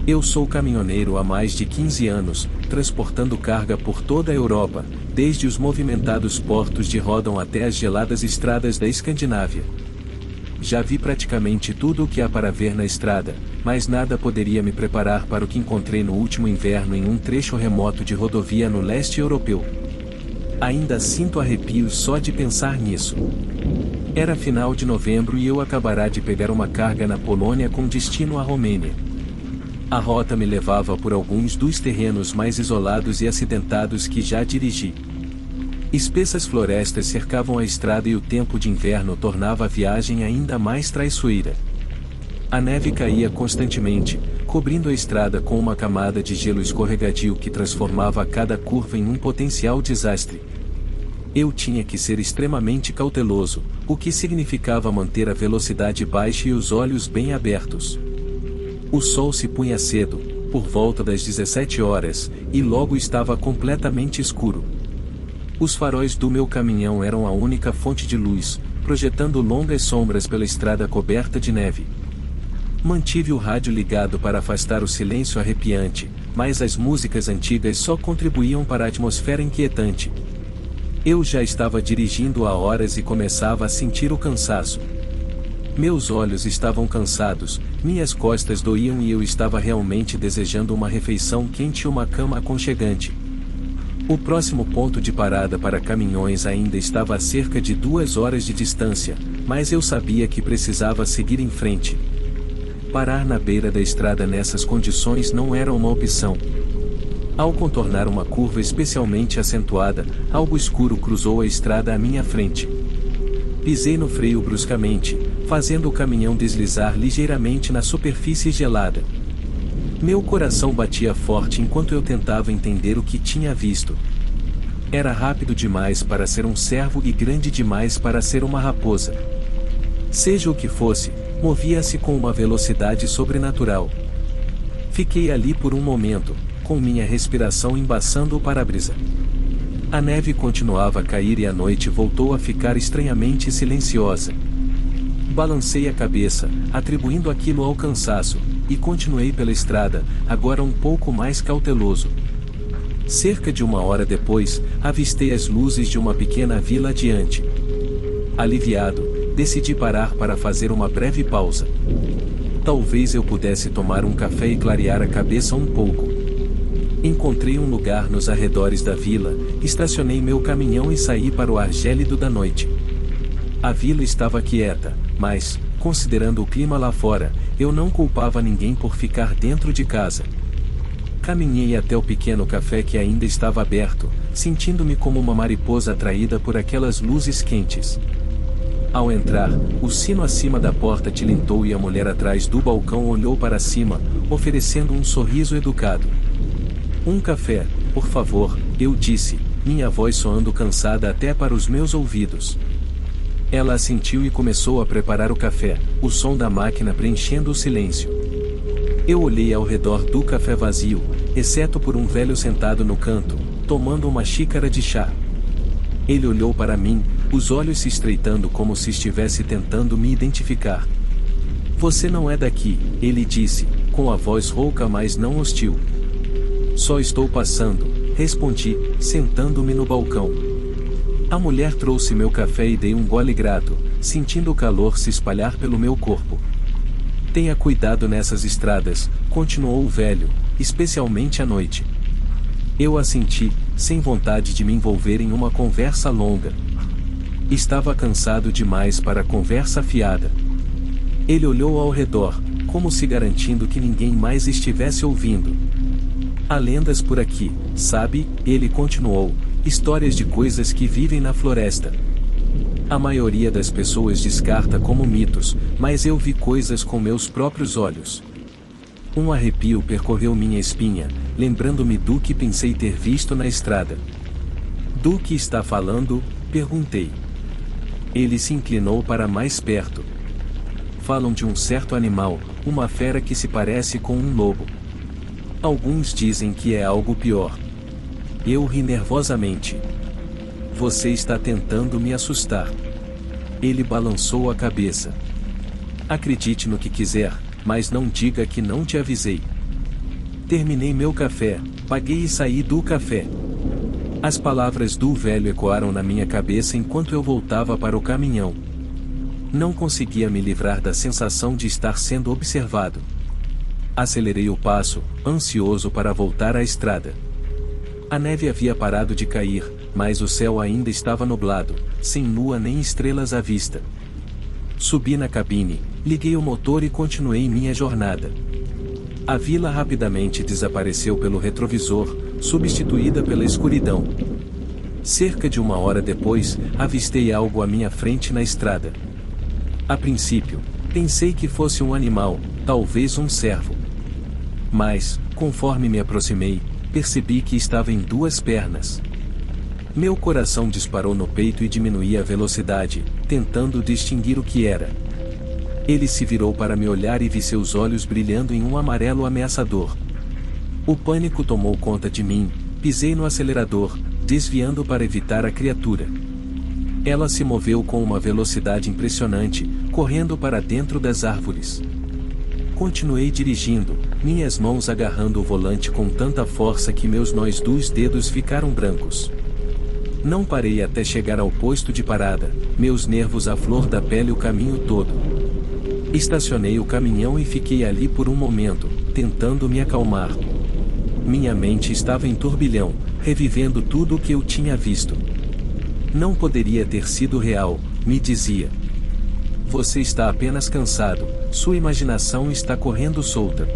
Eu sou caminhoneiro há mais de 15 anos, transportando carga por toda a Europa, desde os movimentados portos de Ródão até as geladas estradas da Escandinávia. Já vi praticamente tudo o que há para ver na estrada, mas nada poderia me preparar para o que encontrei no último inverno em um trecho remoto de rodovia no leste europeu. Ainda sinto arrepios só de pensar nisso. Era final de novembro e eu acabara de pegar uma carga na Polônia com destino à Romênia. A rota me levava por alguns dos terrenos mais isolados e acidentados que já dirigi. Espessas florestas cercavam a estrada e o tempo de inverno tornava a viagem ainda mais traiçoeira. A neve caía constantemente, cobrindo a estrada com uma camada de gelo escorregadio que transformava cada curva em um potencial desastre. Eu tinha que ser extremamente cauteloso, o que significava manter a velocidade baixa e os olhos bem abertos. O sol se punha cedo, por volta das 17 horas, e logo estava completamente escuro. Os faróis do meu caminhão eram a única fonte de luz, projetando longas sombras pela estrada coberta de neve. Mantive o rádio ligado para afastar o silêncio arrepiante, mas as músicas antigas só contribuíam para a atmosfera inquietante. Eu já estava dirigindo há horas e começava a sentir o cansaço. Meus olhos estavam cansados, minhas costas doíam e eu estava realmente desejando uma refeição quente e uma cama aconchegante. O próximo ponto de parada para caminhões ainda estava a cerca de 2 horas de distância, mas eu sabia que precisava seguir em frente. Parar na beira da estrada nessas condições não era uma opção. Ao contornar uma curva especialmente acentuada, algo escuro cruzou a estrada à minha frente. Pisei no freio bruscamente, fazendo o caminhão deslizar ligeiramente na superfície gelada. Meu coração batia forte enquanto eu tentava entender o que tinha visto. Era rápido demais para ser um cervo e grande demais para ser uma raposa. Seja o que fosse, movia-se com uma velocidade sobrenatural. Fiquei ali por um momento, com minha respiração embaçando o para-brisa. A neve continuava a cair e a noite voltou a ficar estranhamente silenciosa. Balancei a cabeça, atribuindo aquilo ao cansaço, e continuei pela estrada, agora um pouco mais cauteloso. Cerca de 1 hora depois, avistei as luzes de uma pequena vila adiante. Aliviado, decidi parar para fazer uma breve pausa. Talvez eu pudesse tomar um café e clarear a cabeça um pouco. Encontrei um lugar nos arredores da vila, estacionei meu caminhão e saí para o ar gélido da noite. A vila estava quieta, mas, considerando o clima lá fora, eu não culpava ninguém por ficar dentro de casa. Caminhei até o pequeno café que ainda estava aberto, sentindo-me como uma mariposa atraída por aquelas luzes quentes. Ao entrar, o sino acima da porta tilintou e a mulher atrás do balcão olhou para cima, oferecendo um sorriso educado. "Um café, por favor", eu disse, minha voz soando cansada até para os meus ouvidos. Ela assentiu e começou a preparar o café, o som da máquina preenchendo o silêncio. Eu olhei ao redor do café vazio, exceto por um velho sentado no canto, tomando uma xícara de chá. Ele olhou para mim, os olhos se estreitando como se estivesse tentando me identificar. "Você não é daqui", ele disse, com a voz rouca mas não hostil. "Só estou passando", respondi, sentando-me no balcão. A mulher trouxe meu café e dei um gole grato, sentindo o calor se espalhar pelo meu corpo. "Tenha cuidado nessas estradas", continuou o velho, "especialmente à noite." Eu assenti, sem vontade de me envolver em uma conversa longa. Estava cansado demais para conversa fiada. Ele olhou ao redor, como se garantindo que ninguém mais estivesse ouvindo. "Há lendas por aqui, sabe", ele continuou, "histórias de coisas que vivem na floresta. A maioria das pessoas descarta como mitos, mas eu vi coisas com meus próprios olhos." Um arrepio percorreu minha espinha, lembrando-me do que pensei ter visto na estrada. "Do que está falando?", perguntei. Ele se inclinou para mais perto. "Falam de um certo animal, uma fera que se parece com um lobo. Alguns dizem que é algo pior." Eu ri nervosamente. "Você está tentando me assustar." Ele balançou a cabeça. "Acredite no que quiser, mas não diga que não te avisei." Terminei meu café, paguei e saí do café. As palavras do velho ecoaram na minha cabeça enquanto eu voltava para o caminhão. Não conseguia me livrar da sensação de estar sendo observado. Acelerei o passo, ansioso para voltar à estrada. A neve havia parado de cair, mas o céu ainda estava nublado, sem lua nem estrelas à vista. Subi na cabine, liguei o motor e continuei minha jornada. A vila rapidamente desapareceu pelo retrovisor, substituída pela escuridão. Cerca de 1 hora depois, avistei algo à minha frente na estrada. A princípio, pensei que fosse um animal, talvez um cervo. Mas, conforme me aproximei, percebi que estava em 2 pernas. Meu coração disparou no peito e diminuí a velocidade, tentando distinguir o que era. Ele se virou para me olhar e vi seus olhos brilhando em um amarelo ameaçador. O pânico tomou conta de mim, pisei no acelerador, desviando para evitar a criatura. Ela se moveu com uma velocidade impressionante, correndo para dentro das árvores. Continuei dirigindo, minhas mãos agarrando o volante com tanta força que meus nós dos dedos ficaram brancos. Não parei até chegar ao posto de parada, meus nervos à flor da pele o caminho todo. Estacionei o caminhão e fiquei ali por um momento, tentando me acalmar. Minha mente estava em turbilhão, revivendo tudo o que eu tinha visto. Não poderia ter sido real, me dizia. Você está apenas cansado, sua imaginação está correndo solta.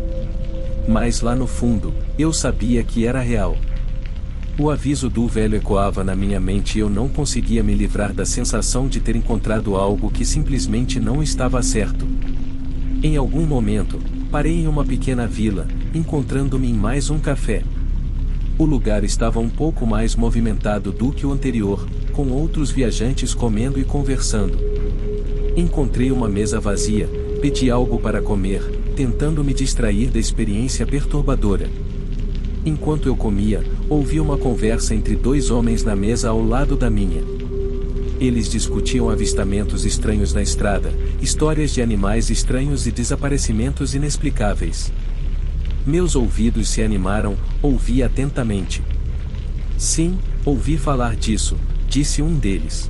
Mas lá no fundo, eu sabia que era real. O aviso do velho ecoava na minha mente e eu não conseguia me livrar da sensação de ter encontrado algo que simplesmente não estava certo. Em algum momento, parei em uma pequena vila, encontrando-me em mais um café. O lugar estava um pouco mais movimentado do que o anterior, com outros viajantes comendo e conversando. Encontrei uma mesa vazia, pedi algo para comer, tentando me distrair da experiência perturbadora. Enquanto eu comia, ouvi uma conversa entre 2 homens na mesa ao lado da minha. Eles discutiam avistamentos estranhos na estrada, histórias de animais estranhos e desaparecimentos inexplicáveis. Meus ouvidos se animaram, ouvi atentamente. Sim, ouvi falar disso, disse um deles.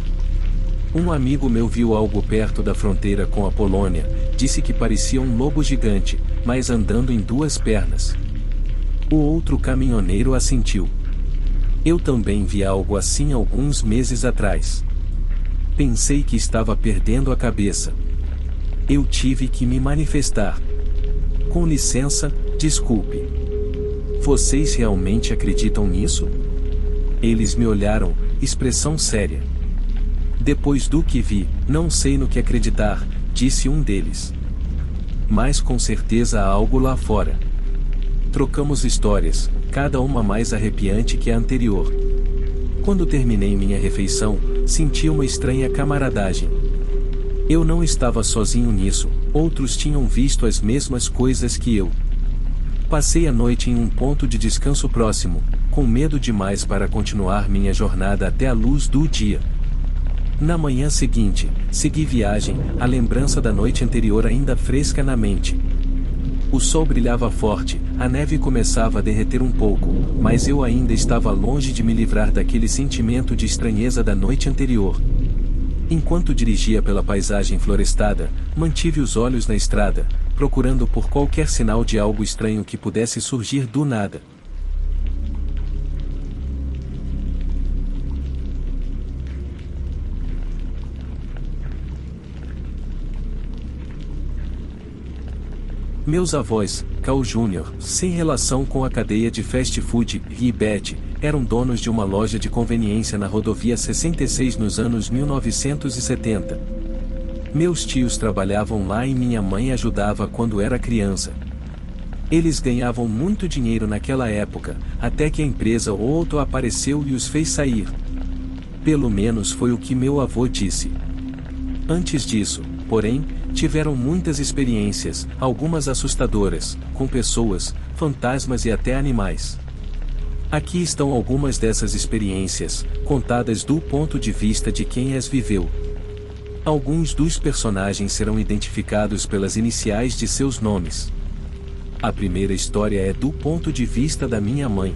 Um amigo meu viu algo perto da fronteira com a Polônia, disse que parecia um lobo gigante, mas andando em 2 pernas. O outro caminhoneiro assentiu. Eu também vi algo assim alguns meses atrás. Pensei que estava perdendo a cabeça. Eu tive que me manifestar. Com licença, desculpe. Vocês realmente acreditam nisso? Eles me olharam, expressão séria. Depois do que vi, não sei no que acreditar, disse um deles. Mas com certeza há algo lá fora. Trocamos histórias, cada uma mais arrepiante que a anterior. Quando terminei minha refeição, senti uma estranha camaradagem. Eu não estava sozinho nisso, outros tinham visto as mesmas coisas que eu. Passei a noite em um ponto de descanso próximo, com medo demais para continuar minha jornada até a luz do dia. Na manhã seguinte, segui viagem, a lembrança da noite anterior ainda fresca na mente. O sol brilhava forte, a neve começava a derreter um pouco, mas eu ainda estava longe de me livrar daquele sentimento de estranheza da noite anterior. Enquanto dirigia pela paisagem florestada, mantive os olhos na estrada, procurando por qualquer sinal de algo estranho que pudesse surgir do nada. Meus avós, Carl Jr., sem relação com a cadeia de fast food Beth, eram donos de uma loja de conveniência na rodovia 66 nos anos 1970. Meus tios trabalhavam lá e minha mãe ajudava quando era criança. Eles ganhavam muito dinheiro naquela época, até que a empresa Otto apareceu e os fez sair. Pelo menos foi o que meu avô disse. Antes disso, porém, tiveram muitas experiências, algumas assustadoras, com pessoas, fantasmas e até animais. Aqui estão algumas dessas experiências, contadas do ponto de vista de quem as viveu. Alguns dos personagens serão identificados pelas iniciais de seus nomes. A primeira história é do ponto de vista da minha mãe.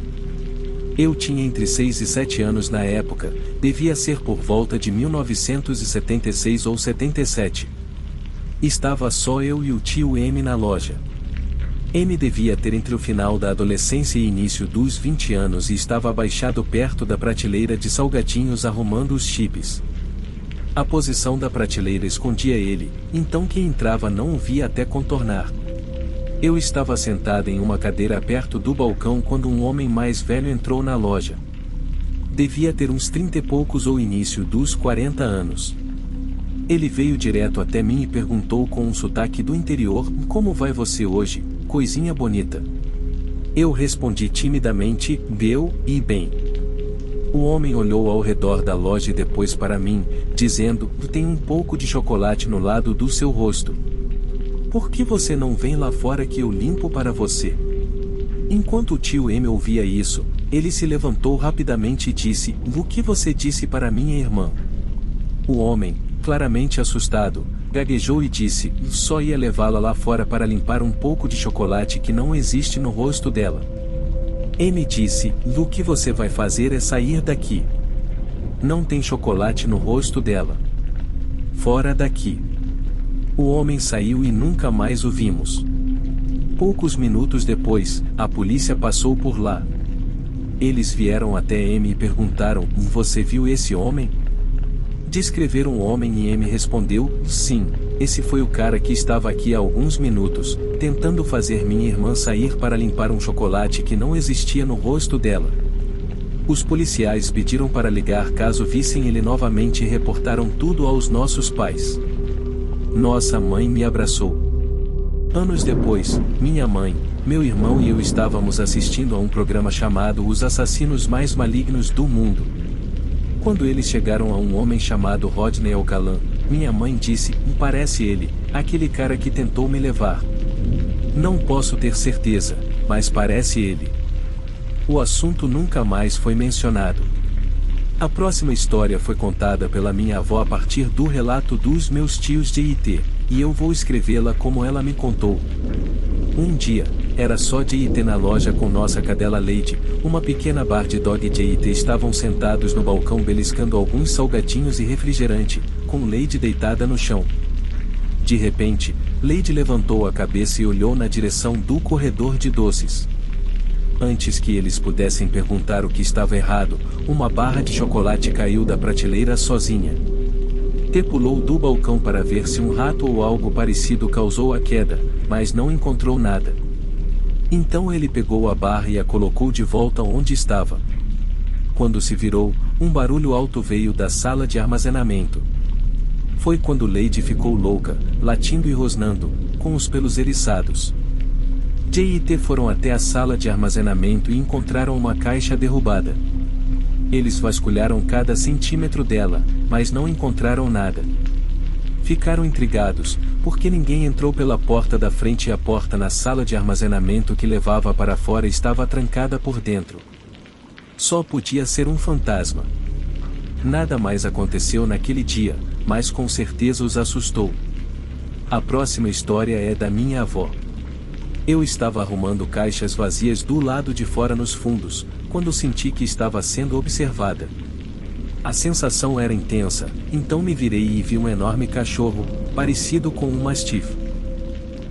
Eu tinha entre 6 e 7 anos na época, devia ser por volta de 1976 ou 77. Estava só eu e o tio M na loja. M devia ter entre o final da adolescência e início dos 20 anos e estava abaixado perto da prateleira de salgadinhos arrumando os chips. A posição da prateleira escondia ele, então quem entrava não o via até contornar. Eu estava sentada em uma cadeira perto do balcão quando um homem mais velho entrou na loja. Devia ter uns 30 e poucos ou início dos 40 anos. Ele veio direto até mim e perguntou com um sotaque do interior: "Como vai você hoje, coisinha bonita?" Eu respondi timidamente: "Eu, e bem." O homem olhou ao redor da loja e depois para mim, dizendo: "Tem um pouco de chocolate no lado do seu rosto. Por que você não vem lá fora que eu limpo para você?" Enquanto o tio M ouvia isso, ele se levantou rapidamente e disse: "O que você disse para minha irmã?" O homem, claramente assustado, gaguejou e disse: "Só ia levá-la lá fora para limpar um pouco de chocolate que não existe no rosto dela." M disse: "O que você vai fazer é sair daqui. Não tem chocolate no rosto dela. Fora daqui." O homem saiu e nunca mais o vimos. Poucos minutos depois, a polícia passou por lá. Eles vieram até M e perguntaram: "Você viu esse homem?" Descreveram o homem e M respondeu: "Sim, esse foi o cara que estava aqui há alguns minutos, tentando fazer minha irmã sair para limpar um chocolate que não existia no rosto dela." Os policiais pediram para ligar caso vissem ele novamente e reportaram tudo aos nossos pais. Nossa mãe me abraçou. Anos depois, minha mãe, meu irmão e eu estávamos assistindo a um programa chamado Os Assassinos Mais Malignos do Mundo. Quando eles chegaram a um homem chamado Rodney Alcalá, minha mãe disse: "Parece ele, aquele cara que tentou me levar. Não posso ter certeza, mas parece ele." O assunto nunca mais foi mencionado. A próxima história foi contada pela minha avó a partir do relato dos meus tios de IT, e eu vou escrevê-la como ela me contou. Um dia, era só de IT na loja com nossa cadela Lady, uma pequena bar de dog de IT estavam sentados no balcão beliscando alguns salgadinhos e refrigerante, com Lady deitada no chão. De repente, Lady levantou a cabeça e olhou na direção do corredor de doces. Antes que eles pudessem perguntar o que estava errado, uma barra de chocolate caiu da prateleira sozinha. T pulou do balcão para ver se um rato ou algo parecido causou a queda, mas não encontrou nada. Então ele pegou a barra e a colocou de volta onde estava. Quando se virou, um barulho alto veio da sala de armazenamento. Foi quando Lady ficou louca, latindo e rosnando, com os pelos eriçados. J e T foram até a sala de armazenamento e encontraram uma caixa derrubada. Eles vasculharam cada centímetro dela, mas não encontraram nada. Ficaram intrigados, porque ninguém entrou pela porta da frente e a porta na sala de armazenamento que levava para fora estava trancada por dentro. Só podia ser um fantasma. Nada mais aconteceu naquele dia, mas com certeza os assustou. A próxima história é da minha avó. Eu estava arrumando caixas vazias do lado de fora nos fundos, quando senti que estava sendo observada. A sensação era intensa, então me virei e vi um enorme cachorro, parecido com um mastiff.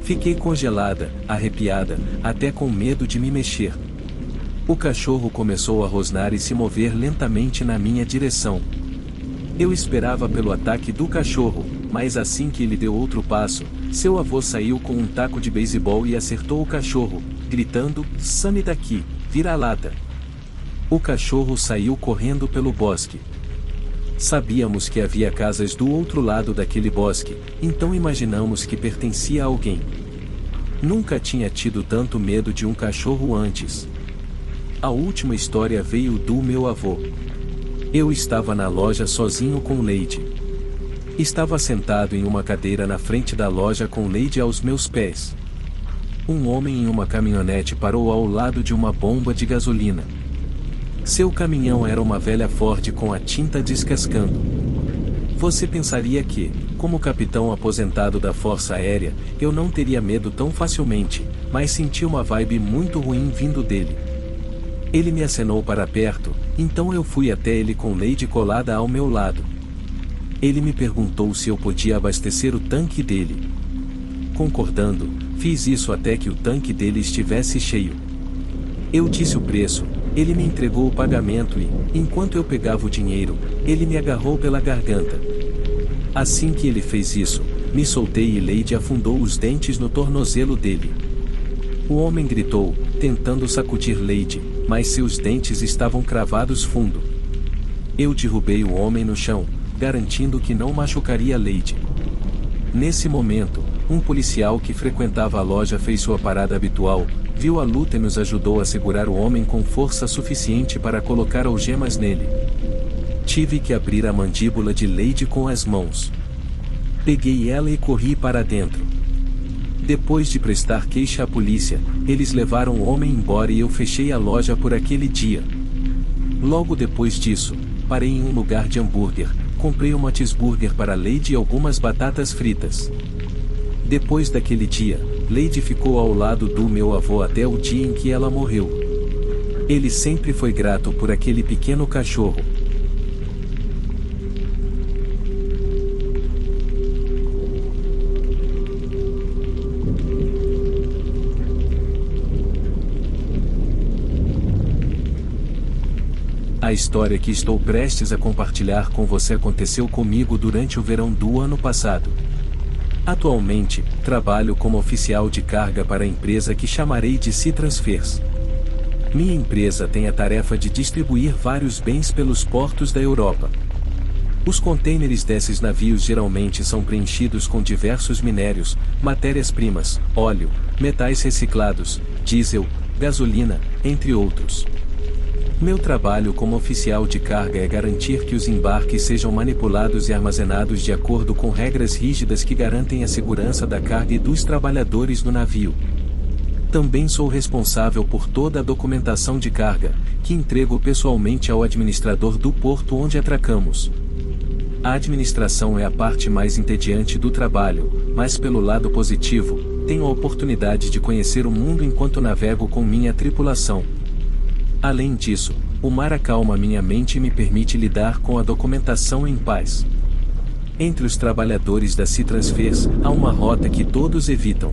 Fiquei congelada, arrepiada, até com medo de me mexer. O cachorro começou a rosnar e se mover lentamente na minha direção. Eu esperava pelo ataque do cachorro, mas assim que ele deu outro passo, seu avô saiu com um taco de beisebol e acertou o cachorro, gritando: "Some daqui, vira-lata!" O cachorro saiu correndo pelo bosque. Sabíamos que havia casas do outro lado daquele bosque, então imaginamos que pertencia a alguém. Nunca tinha tido tanto medo de um cachorro antes. A última história veio do meu avô. Eu estava na loja sozinho com Lady. Estava sentado em uma cadeira na frente da loja com Lady aos meus pés. Um homem em uma caminhonete parou ao lado de uma bomba de gasolina. Seu caminhão era uma velha Ford com a tinta descascando. Você pensaria que, como capitão aposentado da Força Aérea, eu não teria medo tão facilmente, mas senti uma vibe muito ruim vindo dele. Ele me acenou para perto, então eu fui até ele com Lady colada ao meu lado. Ele me perguntou se eu podia abastecer o tanque dele. Concordando, fiz isso até que o tanque dele estivesse cheio. Eu disse o preço, ele me entregou o pagamento e, enquanto eu pegava o dinheiro, ele me agarrou pela garganta. Assim que ele fez isso, me soltei e Lady afundou os dentes no tornozelo dele. O homem gritou, tentando sacudir Lady, mas seus dentes estavam cravados fundo. Eu derrubei o homem no chão, garantindo que não machucaria Lady. Nesse momento, um policial que frequentava a loja fez sua parada habitual, viu a luta e nos ajudou a segurar o homem com força suficiente para colocar algemas nele. Tive que abrir a mandíbula de Lady com as mãos. Peguei ela e corri para dentro. Depois de prestar queixa à polícia, eles levaram o homem embora e eu fechei a loja por aquele dia. Logo depois disso, parei em um lugar de hambúrguer, comprei uma cheeseburger para Lady e algumas batatas fritas. Depois daquele dia, Lady ficou ao lado do meu avô até o dia em que ela morreu. Ele sempre foi grato por aquele pequeno cachorro. A história que estou prestes a compartilhar com você aconteceu comigo durante o verão do ano passado. Atualmente, trabalho como oficial de carga para a empresa que chamarei de SeaTransfers. Minha empresa tem a tarefa de distribuir vários bens pelos portos da Europa. Os contêineres desses navios geralmente são preenchidos com diversos minérios, matérias-primas, óleo, metais reciclados, diesel, gasolina, entre outros. Meu trabalho como oficial de carga é garantir que os embarques sejam manipulados e armazenados de acordo com regras rígidas que garantem a segurança da carga e dos trabalhadores no navio. Também sou responsável por toda a documentação de carga, que entrego pessoalmente ao administrador do porto onde atracamos. A administração é a parte mais entediante do trabalho, mas pelo lado positivo, tenho a oportunidade de conhecer o mundo enquanto navego com minha tripulação. Além disso, o mar acalma minha mente e me permite lidar com a documentação em paz. Entre os trabalhadores da SeaTransfers, há uma rota que todos evitam.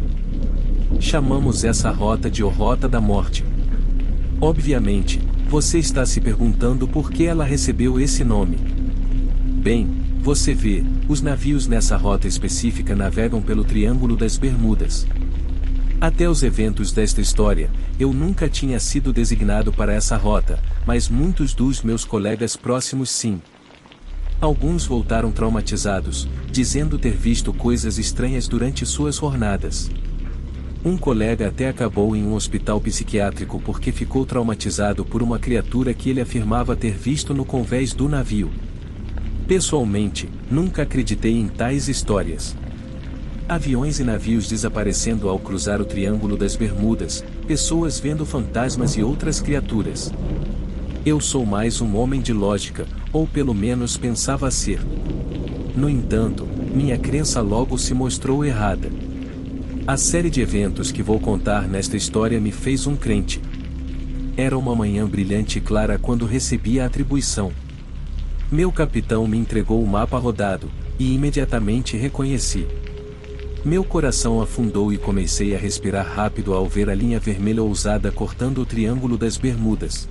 Chamamos essa rota de Rota da Morte. Obviamente, você está se perguntando por que ela recebeu esse nome. Bem, você vê, os navios nessa rota específica navegam pelo Triângulo das Bermudas. Até os eventos desta história, eu nunca tinha sido designado para essa rota, mas muitos dos meus colegas próximos sim. Alguns voltaram traumatizados, dizendo ter visto coisas estranhas durante suas jornadas. Um colega até acabou em um hospital psiquiátrico porque ficou traumatizado por uma criatura que ele afirmava ter visto no convés do navio. Pessoalmente, nunca acreditei em tais histórias. Aviões e navios desaparecendo ao cruzar o Triângulo das Bermudas, pessoas vendo fantasmas e outras criaturas. Eu sou mais um homem de lógica, ou pelo menos pensava ser. No entanto, minha crença logo se mostrou errada. A série de eventos que vou contar nesta história me fez um crente. Era uma manhã brilhante e clara quando recebi a atribuição. Meu capitão me entregou o mapa rodado, e imediatamente reconheci. Meu coração afundou e comecei a respirar rápido ao ver a linha vermelha ousada cortando o Triângulo das Bermudas.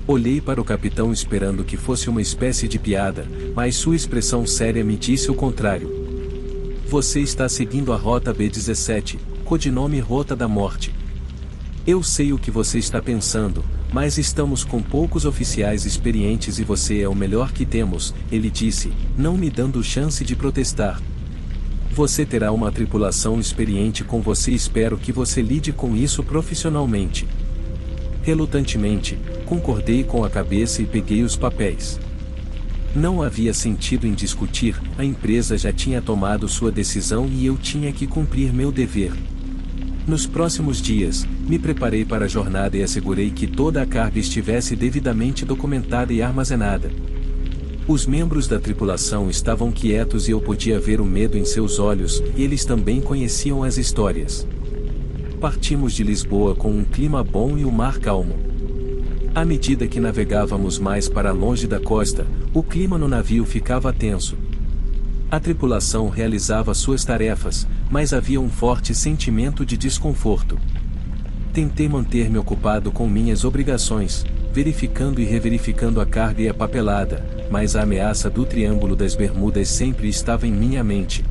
Olhei para o capitão esperando que fosse uma espécie de piada, mas sua expressão séria me disse o contrário. Você está seguindo a Rota B-17, codinome Rota da Morte. Eu sei o que você está pensando, mas estamos com poucos oficiais experientes e você é o melhor que temos, ele disse, não me dando chance de protestar. Você terá uma tripulação experiente com você e espero que você lide com isso profissionalmente. Relutantemente, concordei com a cabeça e peguei os papéis. Não havia sentido em discutir, a empresa já tinha tomado sua decisão e eu tinha que cumprir meu dever. Nos próximos dias, me preparei para a jornada e assegurei que toda a carga estivesse devidamente documentada e armazenada. Os membros da tripulação estavam quietos e eu podia ver o medo em seus olhos, e eles também conheciam as histórias. Partimos de Lisboa com um clima bom e o mar calmo. À medida que navegávamos mais para longe da costa, o clima no navio ficava tenso. A tripulação realizava suas tarefas, mas havia um forte sentimento de desconforto. Tentei manter-me ocupado com minhas obrigações, verificando e reverificando a carga e a papelada, mas a ameaça do Triângulo das Bermudas sempre estava em minha mente.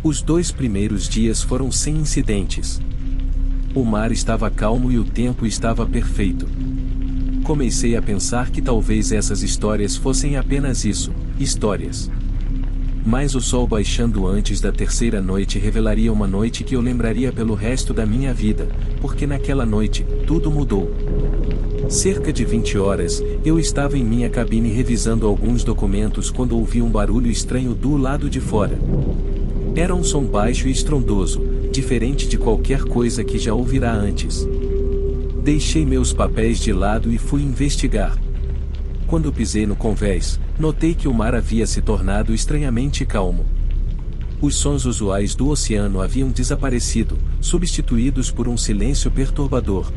Os 2 primeiros dias foram sem incidentes. O mar estava calmo e o tempo estava perfeito. Comecei a pensar que talvez essas histórias fossem apenas isso, histórias. Mas o sol baixando antes da 3ª noite revelaria uma noite que eu lembraria pelo resto da minha vida, porque naquela noite, tudo mudou. Cerca de 20 horas, eu estava em minha cabine revisando alguns documentos quando ouvi um barulho estranho do lado de fora. Era um som baixo e estrondoso, diferente de qualquer coisa que já ouvirá antes. Deixei meus papéis de lado e fui investigar. Quando pisei no convés, notei que o mar havia se tornado estranhamente calmo. Os sons usuais do oceano haviam desaparecido, substituídos por um silêncio perturbador.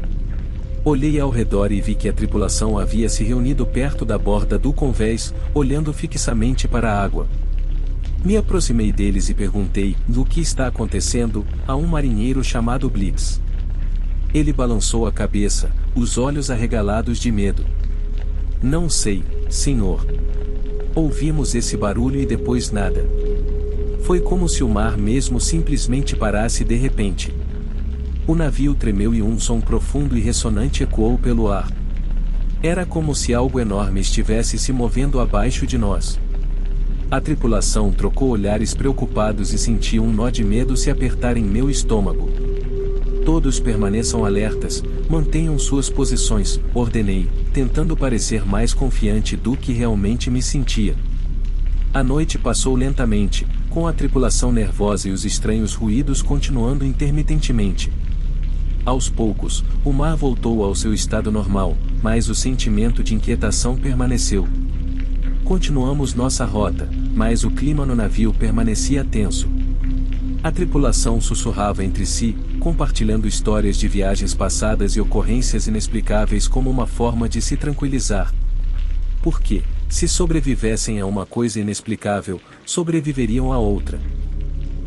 Olhei ao redor e vi que a tripulação havia se reunido perto da borda do convés, olhando fixamente para a água. Me aproximei deles e perguntei: "O que está acontecendo?" a um marinheiro chamado Blitz. Ele balançou a cabeça, os olhos arregalados de medo. "Não sei, senhor. Ouvimos esse barulho e depois nada. Foi como se o mar mesmo simplesmente parasse de repente." O navio tremeu e um som profundo e ressonante ecoou pelo ar. Era como se algo enorme estivesse se movendo abaixo de nós. A tripulação trocou olhares preocupados e senti um nó de medo se apertar em meu estômago. "Todos permaneçam alertas, mantenham suas posições", ordenei, tentando parecer mais confiante do que realmente me sentia. A noite passou lentamente, com a tripulação nervosa e os estranhos ruídos continuando intermitentemente. Aos poucos, o mar voltou ao seu estado normal, mas o sentimento de inquietação permaneceu. Continuamos nossa rota, mas o clima no navio permanecia tenso. A tripulação sussurrava entre si, compartilhando histórias de viagens passadas e ocorrências inexplicáveis como uma forma de se tranquilizar. Porque, se sobrevivessem a uma coisa inexplicável, sobreviveriam a outra.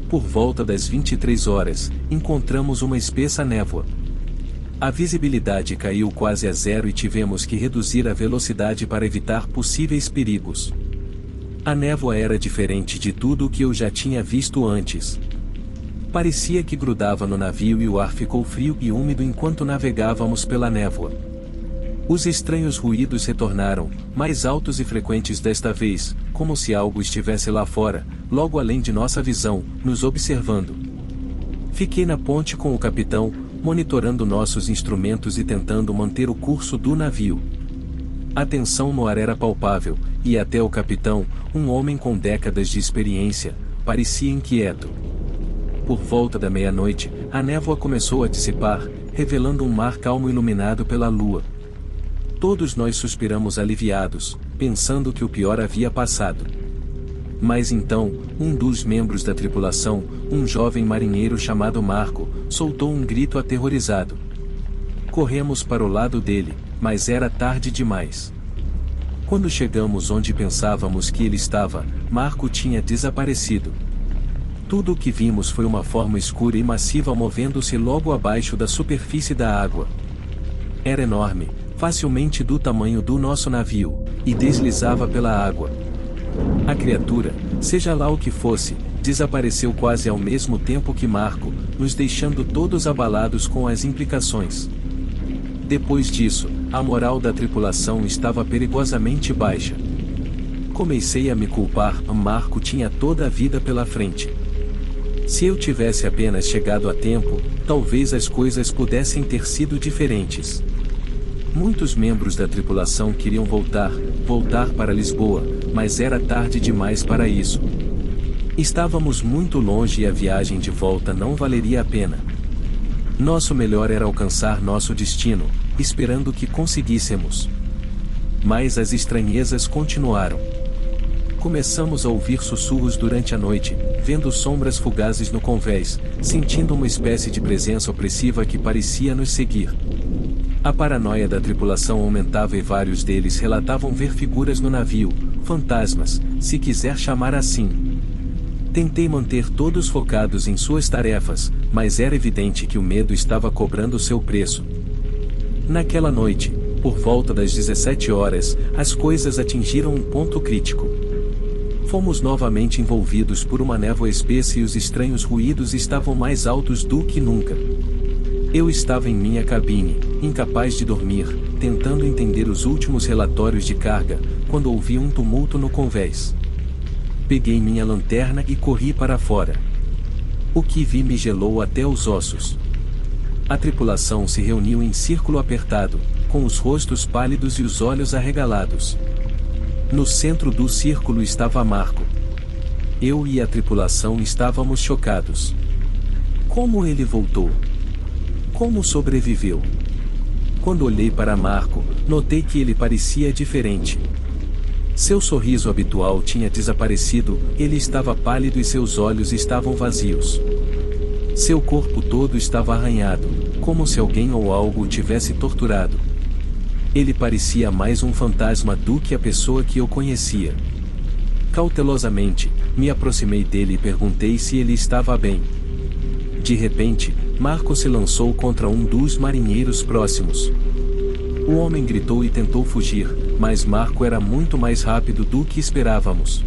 Por volta das 23 horas, encontramos uma espessa névoa. A visibilidade caiu quase a zero e tivemos que reduzir a velocidade para evitar possíveis perigos. A névoa era diferente de tudo o que eu já tinha visto antes. Parecia que grudava no navio e o ar ficou frio e úmido enquanto navegávamos pela névoa. Os estranhos ruídos retornaram, mais altos e frequentes desta vez, como se algo estivesse lá fora, logo além de nossa visão, nos observando. Fiquei na ponte com o capitão, monitorando nossos instrumentos e tentando manter o curso do navio. A tensão no ar era palpável, e até o capitão, um homem com décadas de experiência, parecia inquieto. Por volta da meia-noite, a névoa começou a dissipar, revelando um mar calmo iluminado pela lua. Todos nós suspiramos aliviados, pensando que o pior havia passado. Mas então, um dos membros da tripulação, um jovem marinheiro chamado Marco, soltou um grito aterrorizado. Corremos para o lado dele, mas era tarde demais. Quando chegamos onde pensávamos que ele estava, Marco tinha desaparecido. Tudo o que vimos foi uma forma escura e massiva movendo-se logo abaixo da superfície da água. Era enorme, facilmente do tamanho do nosso navio, e deslizava pela água. A criatura, seja lá o que fosse, desapareceu quase ao mesmo tempo que Marco, nos deixando todos abalados com as implicações. Depois disso, a moral da tripulação estava perigosamente baixa. Comecei a me culpar, Marco tinha toda a vida pela frente. Se eu tivesse apenas chegado a tempo, talvez as coisas pudessem ter sido diferentes. Muitos membros da tripulação queriam voltar para Lisboa, mas era tarde demais para isso. Estávamos muito longe e a viagem de volta não valeria a pena. Nosso melhor era alcançar nosso destino, esperando que conseguíssemos. Mas as estranhezas continuaram. Começamos a ouvir sussurros durante a noite, vendo sombras fugazes no convés, sentindo uma espécie de presença opressiva que parecia nos seguir. A paranoia da tripulação aumentava e vários deles relatavam ver figuras no navio, fantasmas, se quiser chamar assim. Tentei manter todos focados em suas tarefas, mas era evidente que o medo estava cobrando seu preço. Naquela noite, por volta das 17 horas, as coisas atingiram um ponto crítico. Fomos novamente envolvidos por uma névoa espessa e os estranhos ruídos estavam mais altos do que nunca. Eu estava em minha cabine, incapaz de dormir, tentando entender os últimos relatórios de carga, quando ouvi um tumulto no convés. Peguei minha lanterna e corri para fora. O que vi me gelou até os ossos. A tripulação se reuniu em círculo apertado, com os rostos pálidos e os olhos arregalados. No centro do círculo estava Marco. Eu e a tripulação estávamos chocados. Como ele voltou? Como sobreviveu? Quando olhei para Marco, notei que ele parecia diferente. Seu sorriso habitual tinha desaparecido, ele estava pálido e seus olhos estavam vazios. Seu corpo todo estava arranhado, como se alguém ou algo o tivesse torturado. Ele parecia mais um fantasma do que a pessoa que eu conhecia. Cautelosamente, me aproximei dele e perguntei se ele estava bem. De repente, Marco se lançou contra um dos marinheiros próximos. O homem gritou e tentou fugir, mas Marco era muito mais rápido do que esperávamos.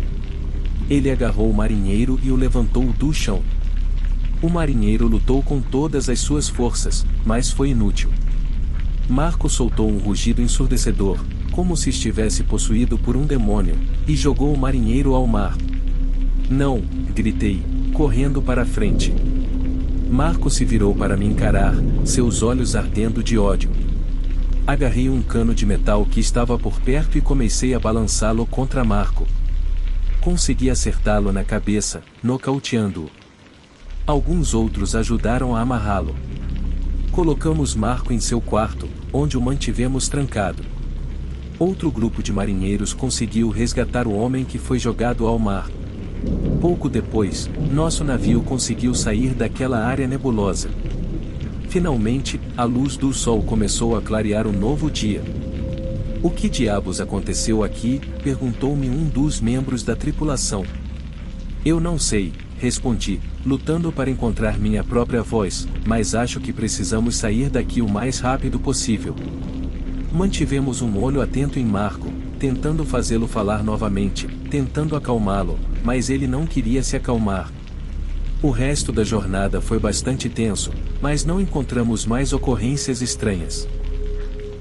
Ele agarrou o marinheiro e o levantou do chão. O marinheiro lutou com todas as suas forças, mas foi inútil. Marco soltou um rugido ensurdecedor, como se estivesse possuído por um demônio, e jogou o marinheiro ao mar. Não, gritei, correndo para a frente. Marco se virou para me encarar, seus olhos ardendo de ódio. Agarrei um cano de metal que estava por perto e comecei a balançá-lo contra Marco. Consegui acertá-lo na cabeça, nocauteando-o. Alguns outros ajudaram a amarrá-lo. Colocamos Marco em seu quarto, onde o mantivemos trancado. Outro grupo de marinheiros conseguiu resgatar o homem que foi jogado ao mar. Pouco depois, nosso navio conseguiu sair daquela área nebulosa. Finalmente, a luz do sol começou a clarear o novo dia. O que diabos aconteceu aqui? Perguntou-me um dos membros da tripulação. Eu não sei, respondi, lutando para encontrar minha própria voz, mas acho que precisamos sair daqui o mais rápido possível. Mantivemos um olho atento em Marco, tentando fazê-lo falar novamente, tentando acalmá-lo, mas ele não queria se acalmar. O resto da jornada foi bastante tenso, mas não encontramos mais ocorrências estranhas.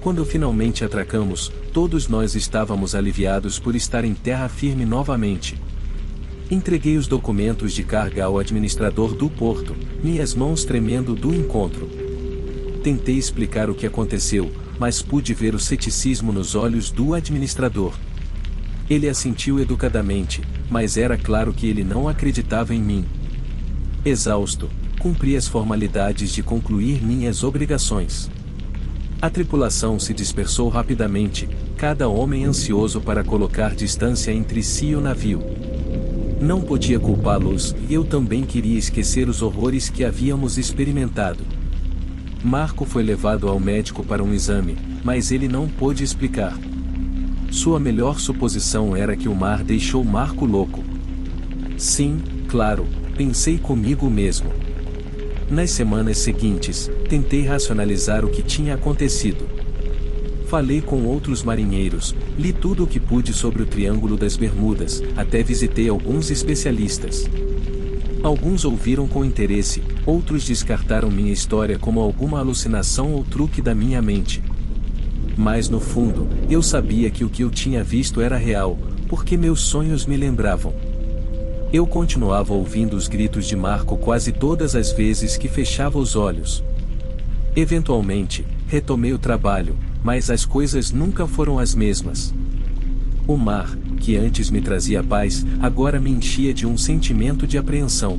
Quando finalmente atracamos, todos nós estávamos aliviados por estar em terra firme novamente. Entreguei os documentos de carga ao administrador do porto, minhas mãos tremendo do encontro. Tentei explicar o que aconteceu, mas pude ver o ceticismo nos olhos do administrador. Ele assentiu educadamente, mas era claro que ele não acreditava em mim. Exausto, cumpri as formalidades de concluir minhas obrigações. A tripulação se dispersou rapidamente, cada homem ansioso para colocar distância entre si e o navio. Não podia culpá-los, e eu também queria esquecer os horrores que havíamos experimentado. Marco foi levado ao médico para um exame, mas ele não pôde explicar. Sua melhor suposição era que o mar deixou Marco louco. Sim, claro, pensei comigo mesmo. Nas semanas seguintes, tentei racionalizar o que tinha acontecido. Falei com outros marinheiros, li tudo o que pude sobre o Triângulo das Bermudas, até visitei alguns especialistas. Alguns ouviram com interesse, outros descartaram minha história como alguma alucinação ou truque da minha mente. Mas no fundo, eu sabia que o que eu tinha visto era real, porque meus sonhos me lembravam. Eu continuava ouvindo os gritos de Marco quase todas as vezes que fechava os olhos. Eventualmente, retomei o trabalho, mas as coisas nunca foram as mesmas. O mar, que antes me trazia paz, agora me enchia de um sentimento de apreensão.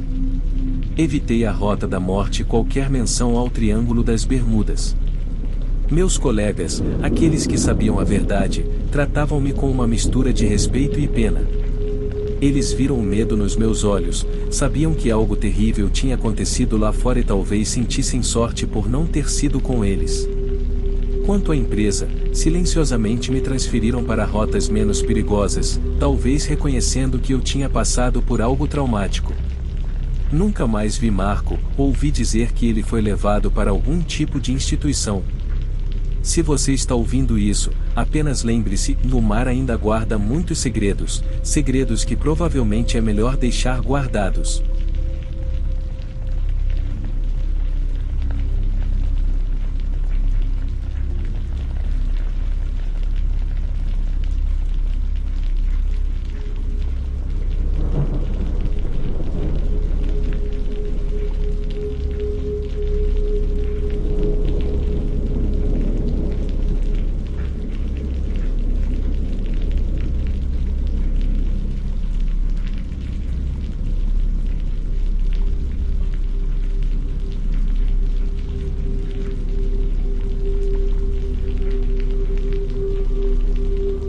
Evitei a rota da morte e qualquer menção ao Triângulo das Bermudas. Meus colegas, aqueles que sabiam a verdade, tratavam-me com uma mistura de respeito e pena. Eles viram o medo nos meus olhos, sabiam que algo terrível tinha acontecido lá fora e talvez sentissem sorte por não ter sido com eles. Quanto à empresa, silenciosamente me transferiram para rotas menos perigosas, talvez reconhecendo que eu tinha passado por algo traumático. Nunca mais vi Marco, ouvi dizer que ele foi levado para algum tipo de instituição. Se você está ouvindo isso, apenas lembre-se, no mar ainda guarda muitos segredos, segredos que provavelmente é melhor deixar guardados.